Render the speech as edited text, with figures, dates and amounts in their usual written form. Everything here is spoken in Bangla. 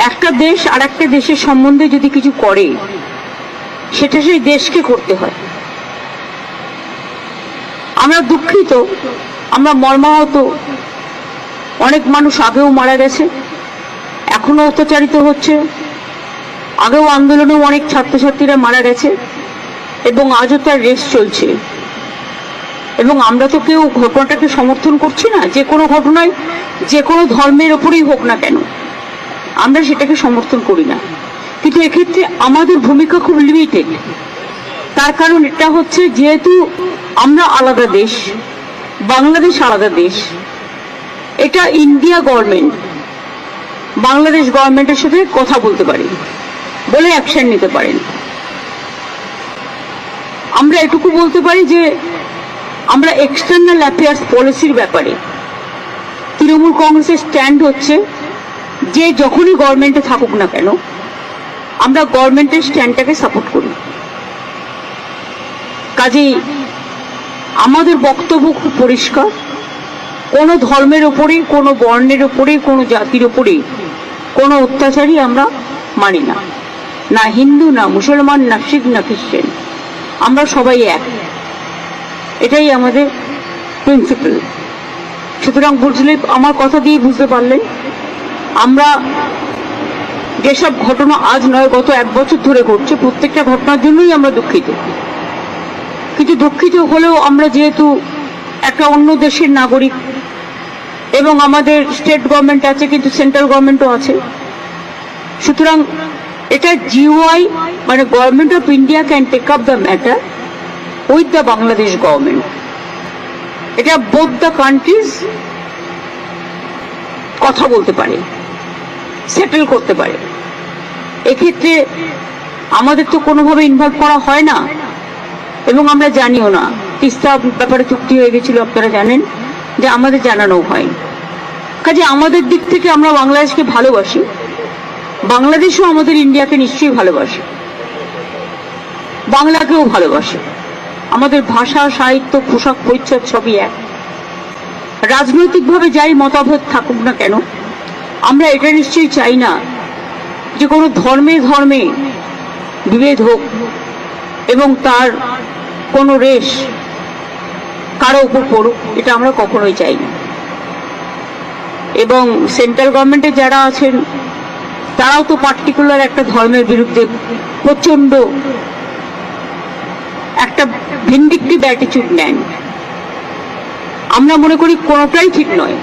একটা দেশ আর একটা দেশের সম্বন্ধে যদি কিছু করে সেটা সেই দেশকে করতে হয়। আমরা দুঃখিত, আমরা মর্মাহত, অনেক মানুষ আগেও মারা গেছে, এখনো অত্যাচারিত হচ্ছে, আগেও আন্দোলনেও অনেক ছাত্রছাত্রীরা মারা গেছে এবং আজও তার রেস চলছে। এবং আমরা তো কেউ ঘটনাটাকে সমর্থন করছি না, যে কোনো ঘটনায় যে কোনো ধর্মের ওপরেই হোক না কেন আমরা সেটাকে সমর্থন করি না, কিন্তু এক্ষেত্রে আমাদের ভূমিকা খুব লিমিটেড। তার কারণ এটা হচ্ছে, যেহেতু আমরা আলাদা দেশ, বাংলাদেশ আলাদা দেশ, এটা ইন্ডিয়া গভর্নমেন্ট বাংলাদেশ গভর্নমেন্টের সাথে কথা বলতে পারে, বলে অ্যাকশন নিতে পারেন। আমরা এটুকু বলতে পারি যে আমরা এক্সটার্নাল অ্যাফেয়ার্স পলিসির ব্যাপারে তৃণমূল কংগ্রেসের স্ট্যান্ড হচ্ছে যে যখনই গভর্নমেন্টে থাকুক না কেন আমরা গভর্নমেন্টের স্ট্যান্ডটাকে সাপোর্ট করি। কাজেই আমাদের বক্তব্য খুব পরিষ্কার, কোনো ধর্মের ওপরে, কোনো বর্ণের ওপরে, কোনো জাতির ওপরে কোনো অত্যাচারই আমরা মানি না, না হিন্দু, না মুসলমান, না শিখ, না খ্রিস্টান, আমরা সবাই এক, এটাই আমাদের প্রিন্সিপাল। সুতরাং বুঝলে, আমার কথা দিয়ে বুঝতে পারলেন, আমরা যেসব ঘটনা আজ নয় গত 1 বছর ধরে ঘটছে, প্রত্যেকটা ঘটনার জন্যই আমরা দুঃখিত। কিন্তু দুঃখিত হলেও আমরা যেহেতু একটা অন্য দেশের নাগরিক এবং আমাদের স্টেট গভর্নমেন্ট আছে, কিন্তু সেন্ট্রাল গভর্নমেন্টও আছে, সুতরাং এটা জিওআই মানে government of India can take up the matter with the Bangladesh government. এটা বোথ দ্য কান্ট্রিজ কথা বলতে পারে, সেটেল করতে পারে। এক্ষেত্রে আমাদের তো কোনোভাবে ইনভলভ করা হয় না এবং আমরা জানিও না। তিস্তা ব্যাপারে চুক্তি হয়ে গেছিল, আপনারা জানেন, যে আমাদের জানানো হয়। কাজে আমাদের দিক থেকে আমরা বাংলাদেশকে ভালোবাসি, বাংলাদেশও আমাদের ইন্ডিয়াকে নিশ্চয়ই ভালোবাসে, বাংলাকেও ভালোবাসে। আমাদের ভাষা, সাহিত্য, পোশাক পরিচ্ছদ সবই এক। রাজনৈতিকভাবে যাই মতভেদ থাকুক না কেন, আমরা এটা নিশ্চয়ই চাই না যে কোনো ধর্মে ধর্মে বিভেদ হোক এবং তার কোনো রেশ কারো উপর পড়ুক, এটা আমরা কখনোই চাই না। এবং সেন্ট্রাল গভর্নমেন্টে যারা আছেন তারাও তো পার্টিকুলার একটা ধর্মের বিরুদ্ধে প্রচন্ড একটা ভিন্ডিকটিভ অ্যাটিটিউড নেন। আমরা মনে করি কোনোটাই ঠিক নয়।